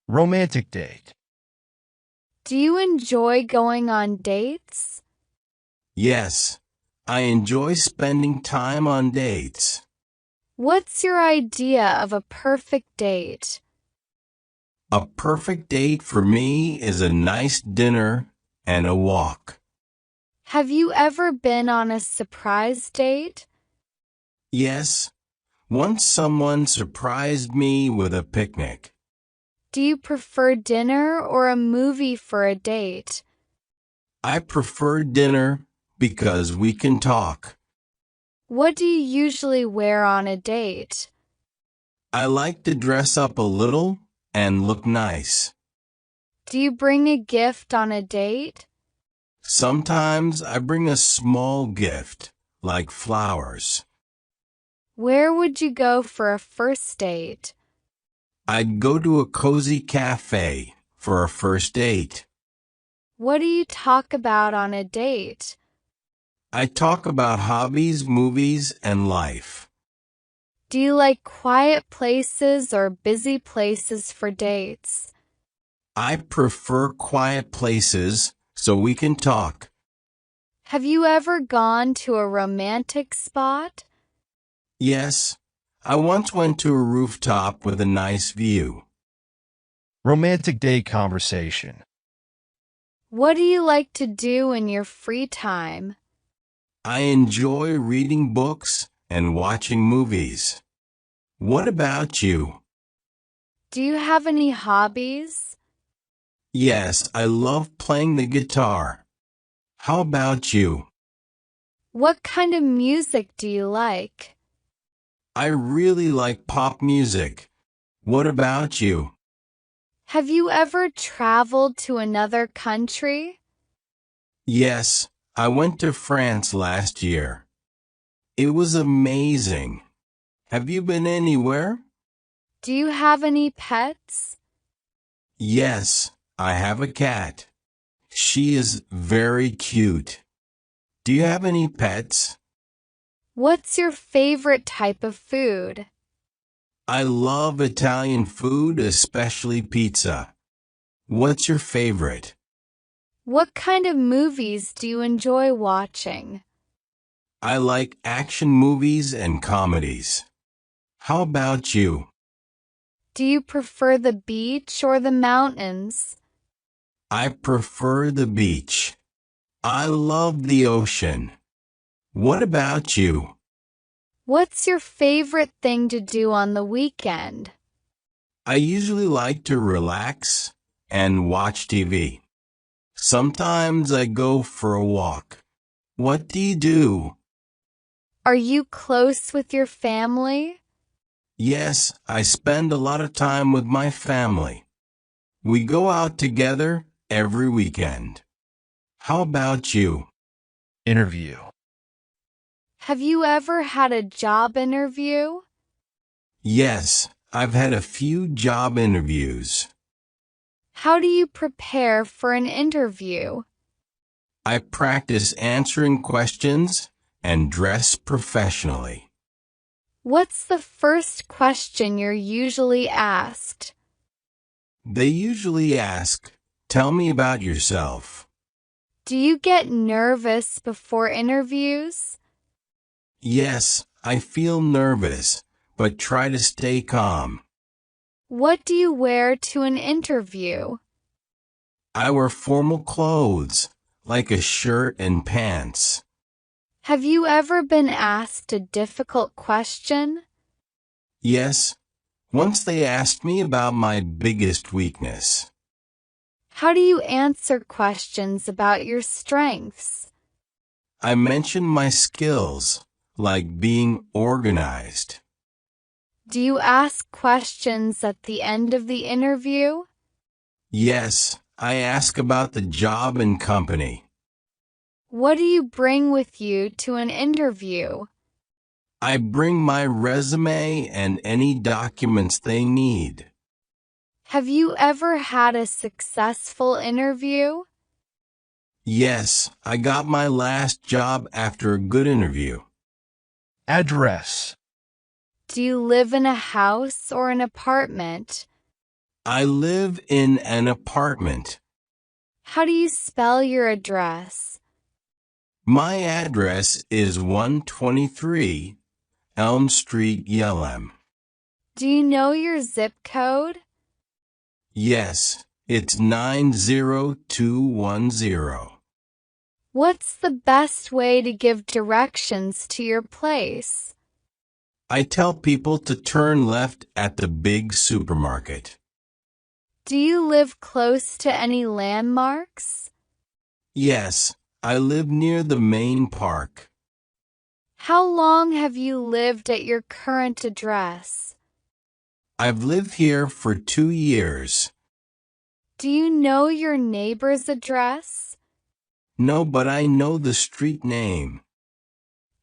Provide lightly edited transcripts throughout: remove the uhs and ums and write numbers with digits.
Romantic date. Do you enjoy going on dates? Yes, I enjoy spending time on dates. What's your idea of a perfect date? A perfect date for me is a nice dinner and a walk. Have you ever been on a surprise date? Yes, once someone surprised me with a picnic. Do you prefer dinner or a movie for a date? I prefer dinner because we can talk. What do you usually wear on a date? I like to dress up a little and look nice. Do you bring a gift on a date? Sometimes I bring a small gift, like flowers. Where would you go for a first date? I'd go to a cozy cafe for a first date. What do you talk about on a date? I talk about hobbies, movies, and life. Do you like quiet places or busy places for dates? I prefer quiet places so we can talk. Have you ever gone to a romantic spot? Yes, I once went to a rooftop with a nice view. Romantic date conversation. What do you like to do in your free time? I enjoy reading books and watching movies. What about you? Do you have any hobbies? Yes, I love playing the guitar. How about you? What kind of music do you like? I really like pop music. What about you? Have you ever traveled to another country? Yes, I went to France last year. It was amazing. Have you been anywhere? Do you have any pets? Yes, I have a cat. She is very cute. Do you have any pets? What's your favorite type of food? I love Italian food, especially pizza. What's your favorite? What kind of movies do you enjoy watching? I like action movies and comedies. How about you? Do you prefer the beach or the mountains? I prefer the beach. I love the ocean. What about you? What's your favorite thing to do on the weekend? I usually like to relax and watch TV. Sometimes I go for a walk. What do you do? Are you close with your family? Yes, I spend a lot of time with my family. We go out together every weekend. How about you? Interview. Have you ever had a job interview? Yes, I've had a few job interviews. How do you prepare for an interview? I practice answering questions and dress professionally. What's the first question you're usually asked? They usually ask, "Tell me about yourself." Do you get nervous before interviews? Yes, I feel nervous, but try to stay calm. What do you wear to an interview? I wear formal clothes, like a shirt and pants. Have you ever been asked a difficult question? Yes, once they asked me about my biggest weakness. How do you answer questions about your strengths? I mention my skills, like being organized. Do you ask questions at the end of the interview? Yes, I ask about the job and company. What do you bring with you to an interview? I bring my resume and any documents they need. Have you ever had a successful interview? Yes, I got my last job after a good interview. Address. Do you live in a house or an apartment? I live in an apartment. How do you spell your address? My address is 123 Elm Street, Yelham. Do you know your zip code? Yes, it's 90210. What's the best way to give directions to your place? I tell people to turn left at the big supermarket. Do you live close to any landmarks? Yes, I live near the main park. How long have you lived at your current address? I've lived here for 2 years. Do you know your neighbor's address? No, but I know the street name.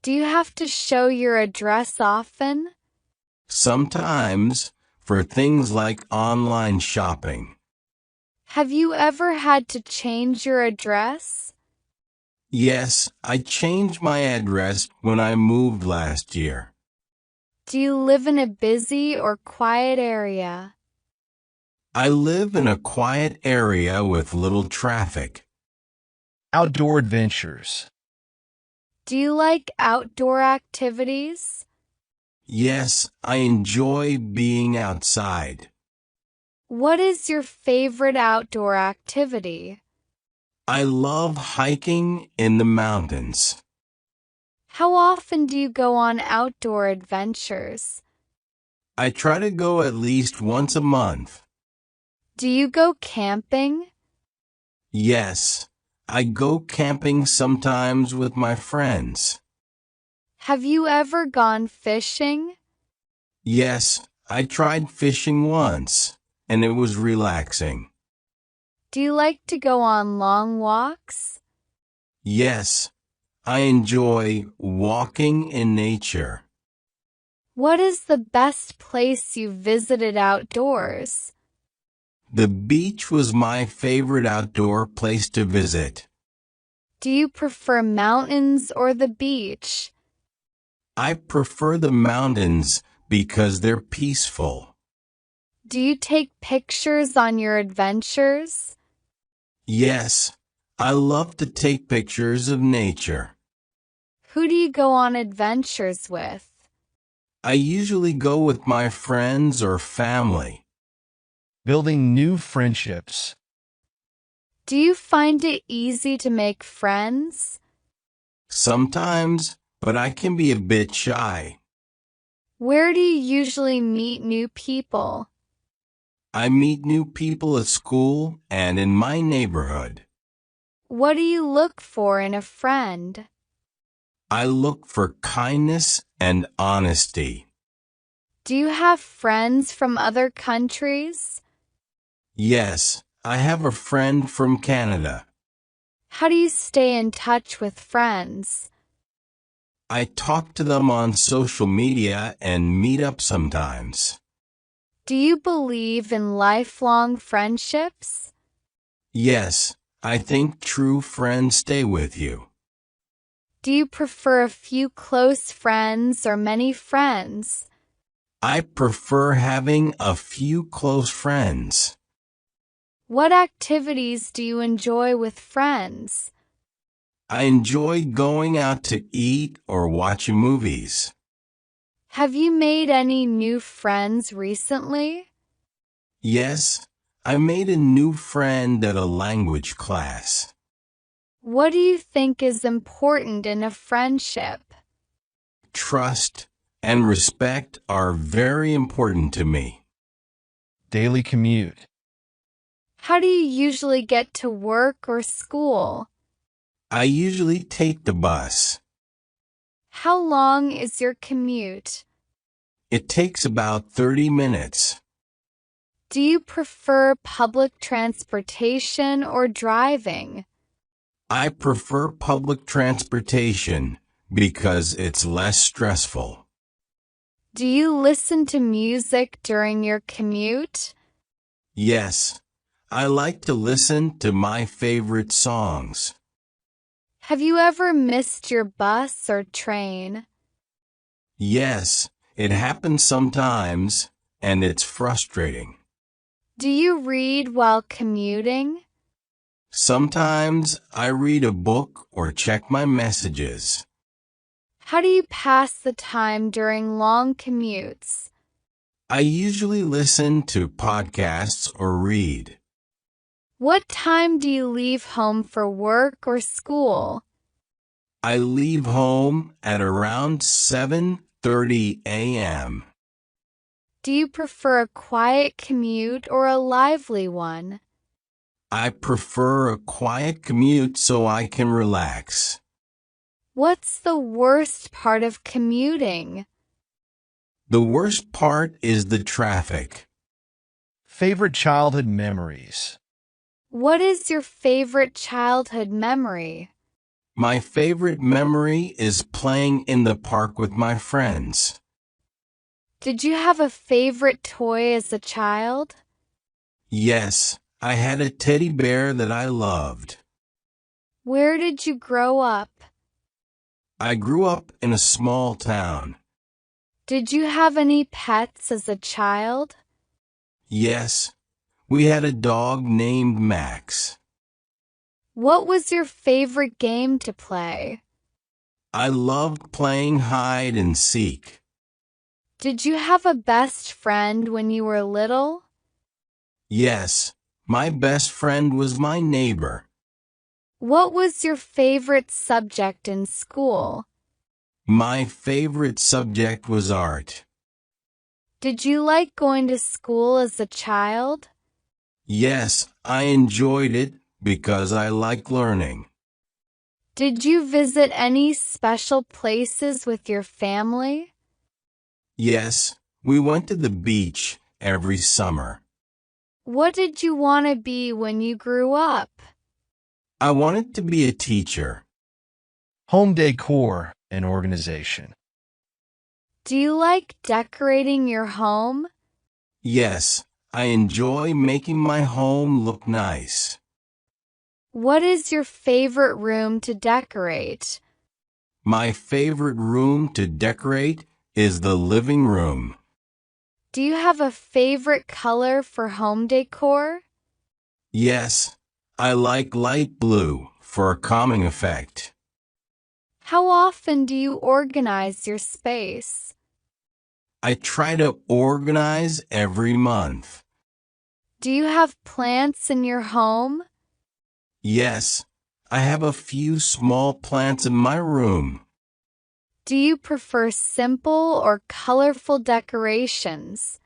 Do you have to show your address often? Sometimes, for things like online shopping. Have you ever had to change your address? Yes, I changed my address when I moved last year. Do you live in a busy or quiet area? I live in a quiet area with little traffic. Outdoor adventures. Do you like outdoor activities? Yes, I enjoy being outside. What is your favorite outdoor activity? I love hiking in the mountains. How often do you go on outdoor adventures? I try to go at least once a month. Do you go camping? Yes, I go camping sometimes with my friends. Have you ever gone fishing? Yes, I tried fishing once, and it was relaxing. Do you like to go on long walks? Yes, I enjoy walking in nature. What is the best place you visited outdoors? The beach was my favorite outdoor place to visit. Do you prefer mountains or the beach? I prefer the mountains because they're peaceful. Do you take pictures on your adventures? Yes, I love to take pictures of nature. Who do you go on adventures with? I usually go with my friends or family. Building new friendships. Do you find it easy to make friends? Sometimes, but I can be a bit shy. Where do you usually meet new people? I meet new people at school and in my neighborhood. What do you look for in a friend? I look for kindness and honesty. Do you have friends from other countries? Yes, I have a friend from Canada. How do you stay in touch with friends? I talk to them on social media and meet up sometimes. Do you believe in lifelong friendships? Yes, I think true friends stay with you. Do you prefer a few close friends or many friends? I prefer having a few close friends. What activities do you enjoy with friends? I enjoy going out to eat or watching movies. Have you made any new friends recently? Yes, I made a new friend at a language class. What do you think is important in a friendship? Trust and respect are very important to me. Daily commute. How do you usually get to work or school? I usually take the bus. How long is your commute? It takes about 30 minutes. Do you prefer public transportation or driving? I prefer public transportation because it's less stressful. Do you listen to music during your commute? Yes, I like to listen to my favorite songs. Have you ever missed your bus or train? Yes, it happens sometimes, and it's frustrating. Do you read while commuting? Sometimes I read a book or check my messages. How do you pass the time during long commutes? I usually listen to podcasts or read. What time do you leave home for work or school? I leave home at around 7:30 a.m. Do you prefer a quiet commute or a lively one? I prefer a quiet commute so I can relax. What's the worst part of commuting? The worst part is the traffic. Favorite childhood memories. What is your favorite childhood memory? My favorite memory is playing in the park with my friends. Did you have a favorite toy as a child? Yes, I had a teddy bear that I loved. Where did you grow up? I grew up in a small town. Did you have any pets as a child? Yes, we had a dog named Max. What was your favorite game to play? I loved playing hide and seek. Did you have a best friend when you were little? Yes, my best friend was my neighbor. What was your favorite subject in school? My favorite subject was art. Did you like going to school as a child? Yes, I enjoyed it because I like learning. Did you visit any special places with your family? Yes, we went to the beach every summer. What did you want to be when you grew up? I wanted to be a teacher. Home decor and organization. Do you like decorating your home? Yes, I enjoy making my home look nice. What is your favorite room to decorate? My favorite room to decorate is the living room. Do you have a favorite color for home decor? Yes, I like light blue for a calming effect. How often do you organize your space? I try to organize every month. Do you have plants in your home? Yes, I have a few small plants in my room. Do you prefer simple or colorful decorations?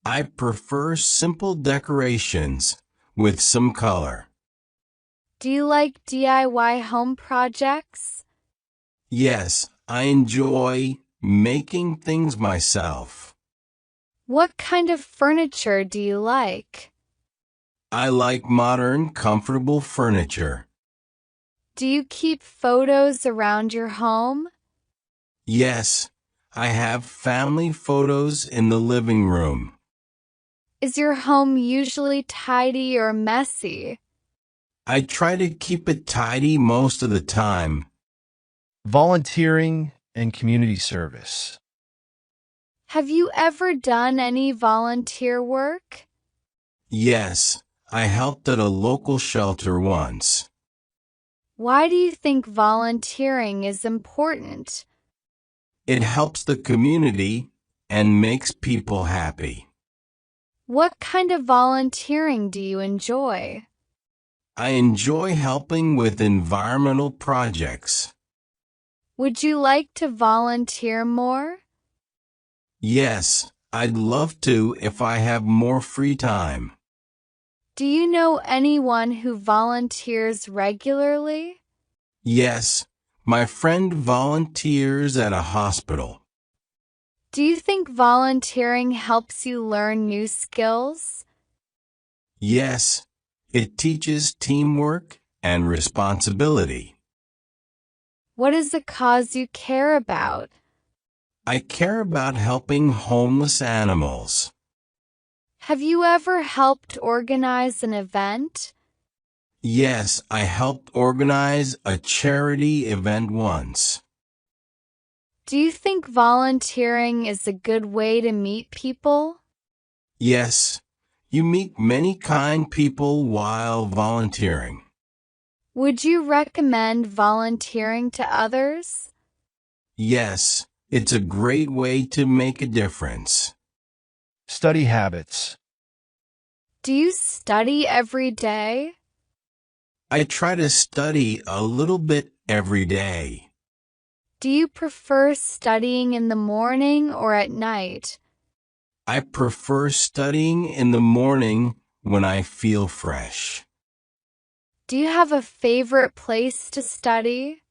I prefer simple decorations with some color. Do you like DIY home projects? Yes, I enjoy making things myself. What kind of furniture do you like? I like modern, comfortable furniture. Do you keep photos around your home? Yes, I have family photos in the living room. Is your home usually tidy or messy? I try to keep it tidy most of the time. Volunteering and community service. Have you ever done any volunteer work? Yes, I helped at a local shelter once. Why do you think volunteering is important? It helps the community and makes people happy. What kind of volunteering do you enjoy? I enjoy helping with environmental projects. Would you like to volunteer more? Yes, I'd love to if I have more free time. Do you know anyone who volunteers regularly? Yes, my friend volunteers at a hospital. Do you think volunteering helps you learn new skills? Yes, it teaches teamwork and responsibility. What is a cause you care about? I care about helping homeless animals. Have you ever helped organize an event? Yes, I helped organize a charity event once. Do you think volunteering is a good way to meet people? Yes, You meet many kind people while volunteering. Would you recommend volunteering to others? Yes, it's a great way to make a difference. Study habits. Do you study every day? I try to study a little bit every day. Do you prefer studying in the morning or at night? I prefer studying in the morning when I feel fresh. Do you have a favorite place to study?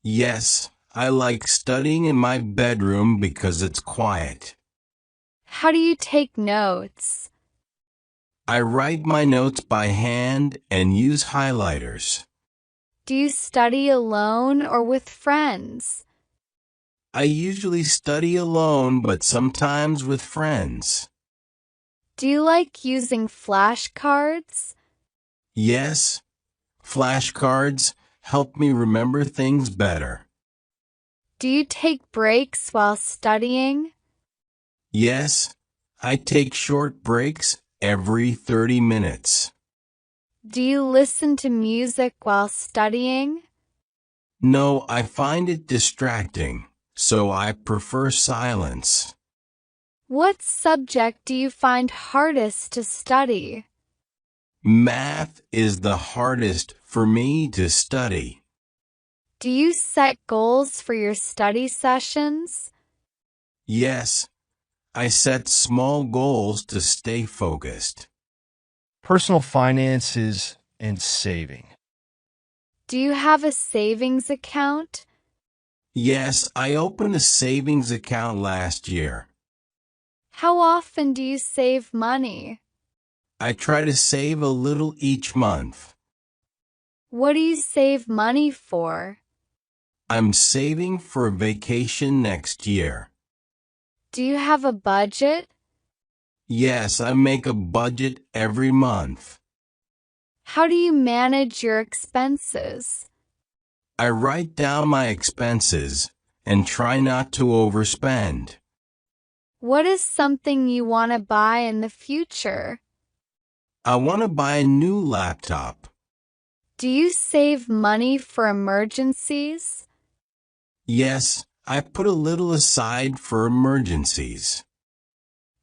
Yes, I like studying in my bedroom because it's quiet. How do you take notes? I write my notes by hand and use highlighters. Do you study alone or with friends? I usually study alone, but sometimes with friends. Do you like using flashcards? Yes, flashcards help me remember things better. Do you take breaks while studying? Yes, I take short breaks every 30 minutes. Do you listen to music while studying? No, I find it distracting, so I prefer silence. What subject do you find hardest to study? Math is the hardest for me to study. Do you set goals for your study sessions? Yes, I set small goals to stay focused. Personal finances and saving. Do you have a savings account? Yes, I opened a savings account last year. How often do you save money? I try to save a little each month. What do you save money for? I'm saving for a vacation next year. Do you have a budget? Yes, I make a budget every month. How do you manage your expenses? I write down my expenses and try not to overspend. What is something you want to buy in the future? I want to buy a new laptop. Do you save money for emergencies? Yes, I put a little aside for emergencies.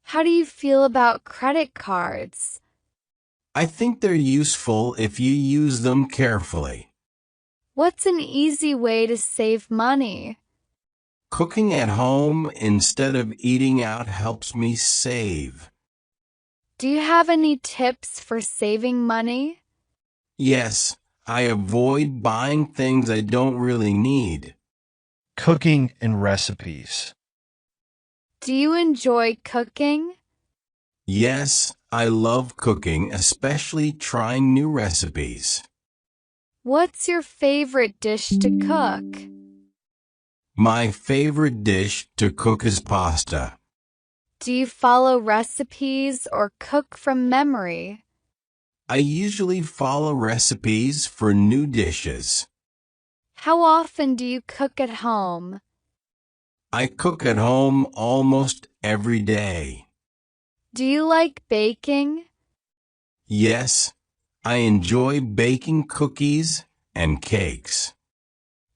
How do you feel about credit cards? I think they're useful if you use them carefully. What's an easy way to save money? Cooking at home instead of eating out helps me save. Do you have any tips for saving money? Yes, I avoid buying things I don't really need. Cooking and recipes. Do you enjoy cooking? Yes, I love cooking, especially trying new recipes. What's your favorite dish to cook? My favorite dish to cook is pasta. Do you follow recipes or cook from memory? I usually follow recipes for new dishes. How often do you cook at home? I cook at home almost every day. Do you like baking? Yes, I enjoy baking cookies and cakes.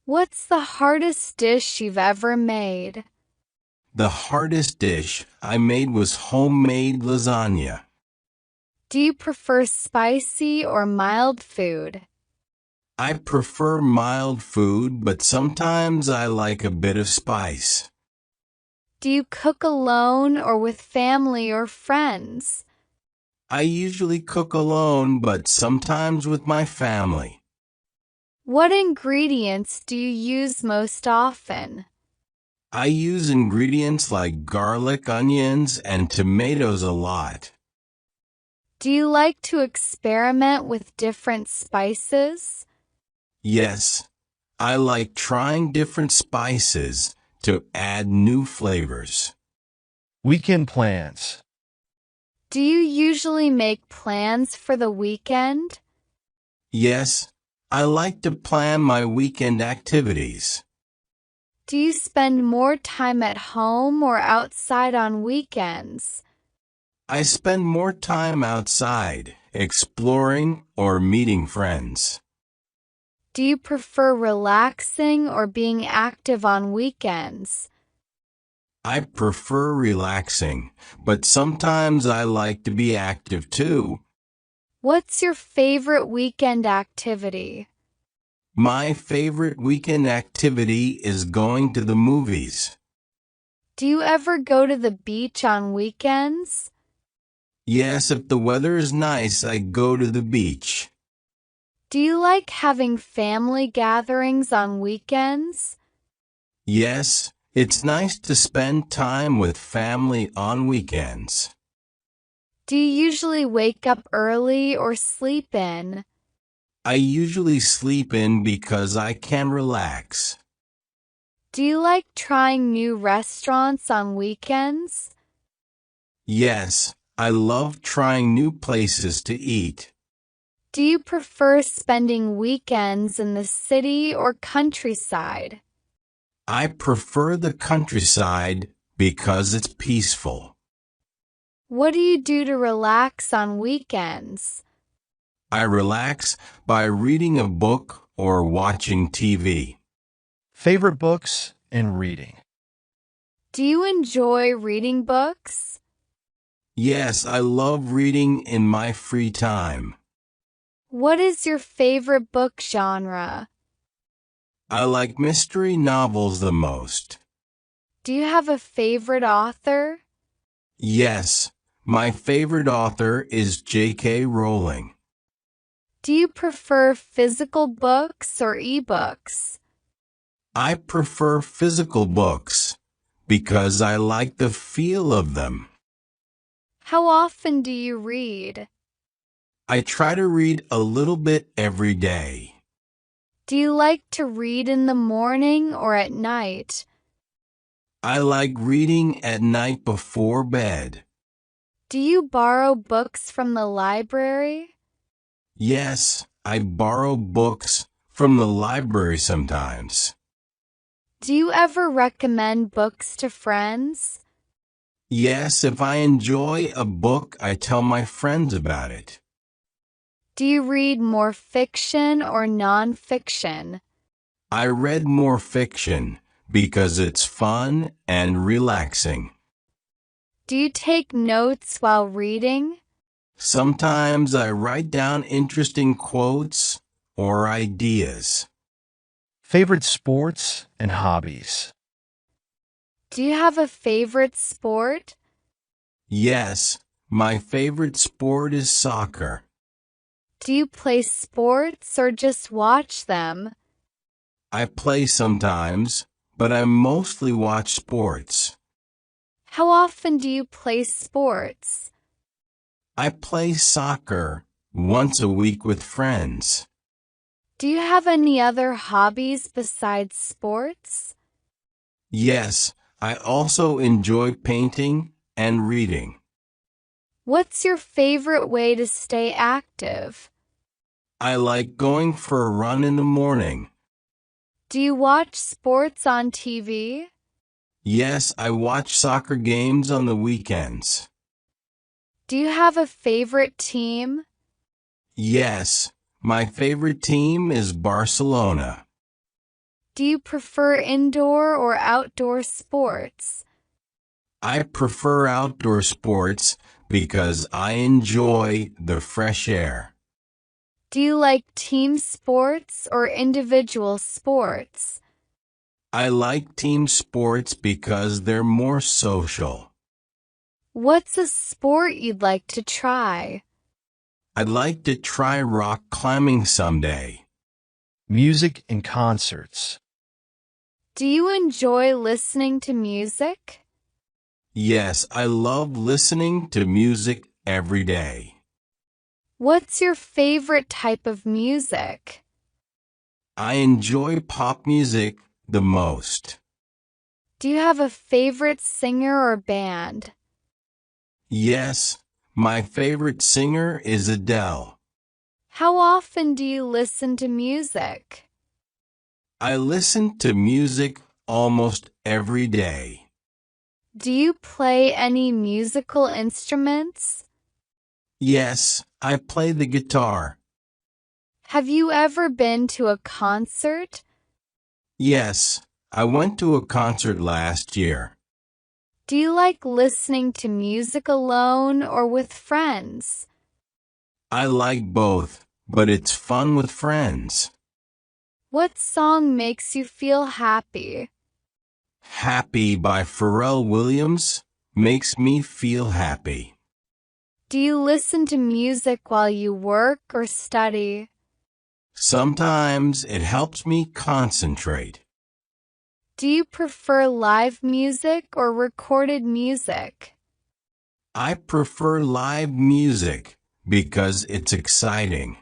What's the hardest dish you've ever made? The hardest dish I made was homemade lasagna. Do you prefer spicy or mild food? I prefer mild food, but sometimes I like a bit of spice. Do you cook alone or with family or friends? I usually cook alone, but sometimes with my family. What ingredients do you use most often? I use ingredients like garlic, onions, and tomatoes a lot. Do you like to experiment with different spices? Yes, I like trying different spices to add new flavors. Weekend plans. Do you usually make plans for the weekend? Yes, I like to plan my weekend activities. Do you spend more time at home or outside on weekends? I spend more time outside, exploring or meeting friends. Do you prefer relaxing or being active on weekends? I prefer relaxing, but sometimes I like to be active too. What's your favorite weekend activity? My favorite weekend activity is going to the movies. Do you ever go to the beach on weekends? Yes, if the weather is nice, I go to the beach. Do you like having family gatherings on weekends? Yes, it's nice to spend time with family on weekends. Do you usually wake up early or sleep in? I usually sleep in because I can relax. Do you like trying new restaurants on weekends? Yes, I love trying new places to eat. Do you prefer spending weekends in the city or countryside? I prefer the countryside because it's peaceful. What do you do to relax on weekends? I relax by reading a book or watching TV. Favorite books and reading. Do you enjoy reading books? Yes, I love reading in my free time. What is your favorite book genre? I like mystery novels the most. Do you have a favorite author? Yes, my favorite author is J.K. Rowling. Do you prefer physical books or ebooks? I prefer physical books because I like the feel of them. How often do you read? I try to read a little bit every day. Do you like to read in the morning or at night? I like reading at night before bed. Do you borrow books from the library? Yes, I borrow books from the library sometimes. Do you ever recommend books to friends? Yes, if I enjoy a book, I tell my friends about it. Do you read more fiction or nonfiction? I read more fiction because it's fun and relaxing. Do you take notes while reading? Sometimes I write down interesting quotes or ideas. Favorite sports and hobbies. Do you have a favorite sport? Yes, my favorite sport is soccer. Do you play sports or just watch them? I play sometimes, but I mostly watch sports. How often do you play sports? I play soccer once a week with friends. Do you have any other hobbies besides sports? Yes, I also enjoy painting and reading. What's your favorite way to stay active? I like going for a run in the morning. Do you watch sports on TV? Yes, I watch soccer games on the weekends. Do you have a favorite team? Yes, my favorite team is Barcelona. Do you prefer indoor or outdoor sports? I prefer outdoor sports because I enjoy the fresh air. Do you like team sports or individual sports? I like team sports because they're more social. What's a sport you'd like to try? I'd like to try rock climbing someday. Music and concerts. Do you enjoy listening to music? Yes, I love listening to music every day. What's your favorite type of music? I enjoy pop music the most. Do you have a favorite singer or band? Yes, my favorite singer is Adele. How often do you listen to music? I listen to music almost every day. Do you play any musical instruments? Yes, I play the guitar. Have you ever been to a concert? Yes, I went to a concert last year. Do you like listening to music alone or with friends? I like both, but it's fun with friends. What song makes you feel happy? Happy by Pharrell Williams makes me feel happy. Do you listen to music while you work or study? Sometimes it helps me concentrate. Do you prefer live music or recorded music? I prefer live music because it's exciting.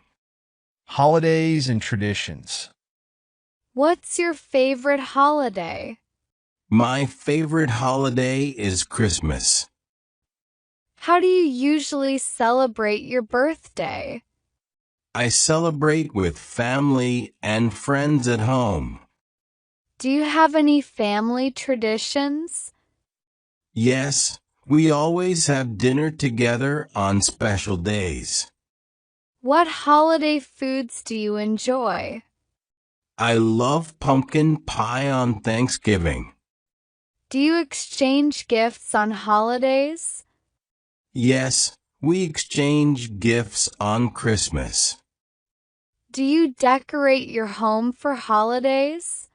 Holidays and traditions. What's your favorite holiday? My favorite holiday is Christmas. How do you usually celebrate your birthday? I celebrate with family and friends at home. Do you have any family traditions? Yes, we always have dinner together on special days. What holiday foods do you enjoy? I love pumpkin pie on Thanksgiving. Do you exchange gifts on holidays? Yes, we exchange gifts on Christmas. Do you decorate your home for holidays?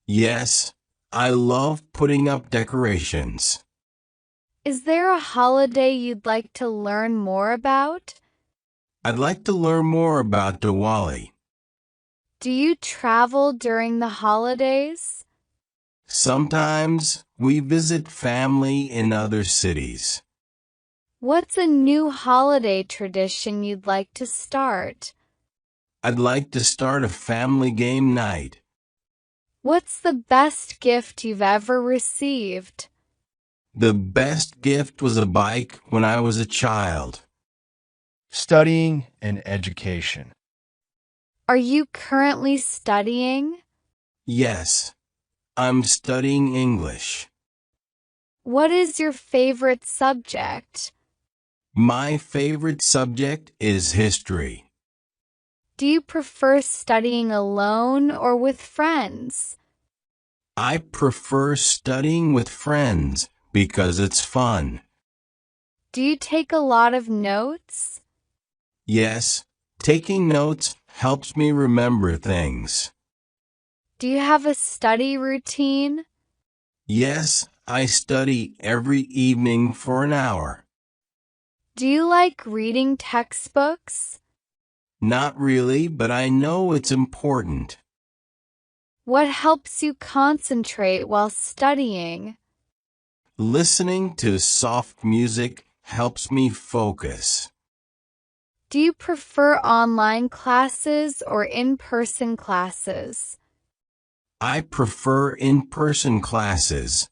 Yes, I love putting up decorations. Is there a holiday you'd like to learn more about? I'd like to learn more about Diwali. Do you travel during the holidays? Sometimes we visit family in other cities. What's a new holiday tradition you'd like to start? I'd like to start a family game night. What's the best gift you've ever received? The best gift was a bike when I was a child. Studying and education. Are you currently studying? Yes, I'm studying English. What is your favorite subject? My favorite subject is history. Do you prefer studying alone or with friends? I prefer studying with friends because it's fun. Do you take a lot of notes? Yes, taking notes helps me remember things. Do you have a study routine? Yes, I study every evening for an hour. Do you like reading textbooks? Not really, but I know it's important. What helps you concentrate while studying? Listening to soft music helps me focus. Do you prefer online classes or in-person classes? I prefer in-person classes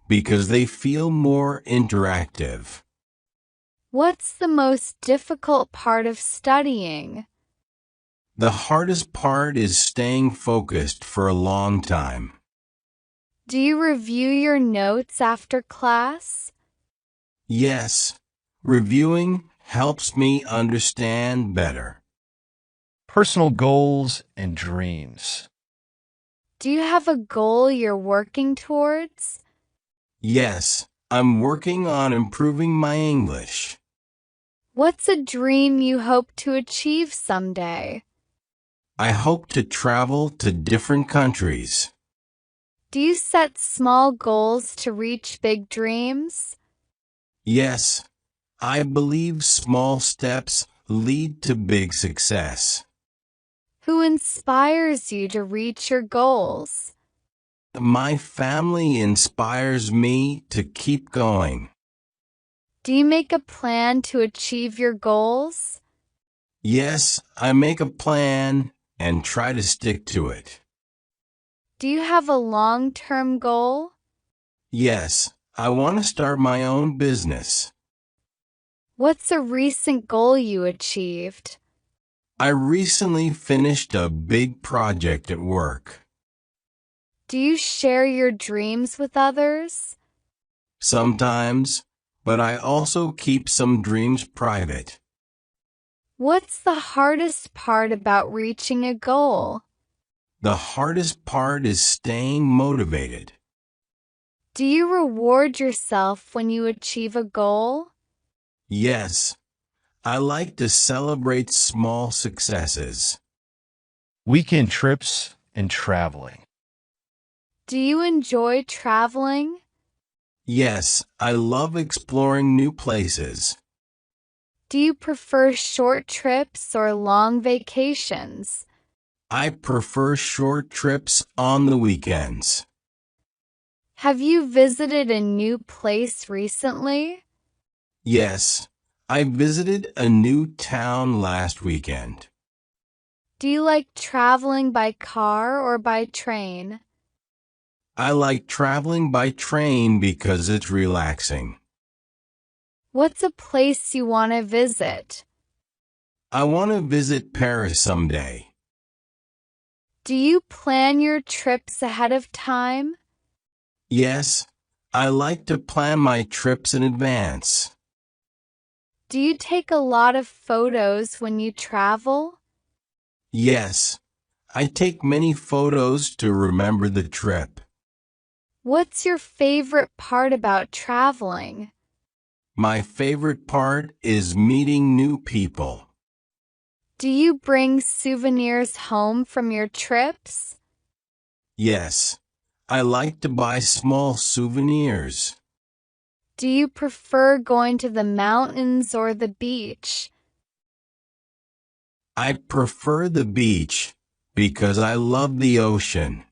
because they feel more interactive. What's the most difficult part of studying? The hardest part is staying focused for a long time. Do you review your notes after class? Yes, reviewing helps me understand better. Personal goals and dreams. Do you have a goal you're working towards? Yes, I'm working on improving my English. What's a dream you hope to achieve someday? I hope to travel to different countries. Do you set small goals to reach big dreams? Yes, I believe small steps lead to big success. Who inspires you to reach your goals? My family inspires me to keep going. Do you make a plan to achieve your goals? Yes, I make a plan and try to stick to it. Do you have a long-term goal? Yes, I want to start my own business. What's a recent goal you achieved? I recently finished a big project at work. Do you share your dreams with others? Sometimes, but I also keep some dreams private. What's the hardest part about reaching a goal? The hardest part is staying motivated. Do you reward yourself when you achieve a goal? Yes, I like to celebrate small successes. Weekend trips and traveling. Do you enjoy traveling? Yes, I love exploring new places. Do you prefer short trips or long vacations? I prefer short trips on the weekends. Have you visited a new place recently? Yes, I visited a new town last weekend. Do you like traveling by car or by train? I like traveling by train because it's relaxing. What's a place you want to visit? I want to visit Paris someday. Do you plan your trips ahead of time? Yes, I like to plan my trips in advance. Do you take a lot of photos when you travel? Yes, I take many photos to remember the trip. What's your favorite part about traveling? My favorite part is meeting new people. Do you bring souvenirs home from your trips? Yes, I like to buy small souvenirs. Do you prefer going to the mountains or the beach? I prefer the beach because I love the ocean.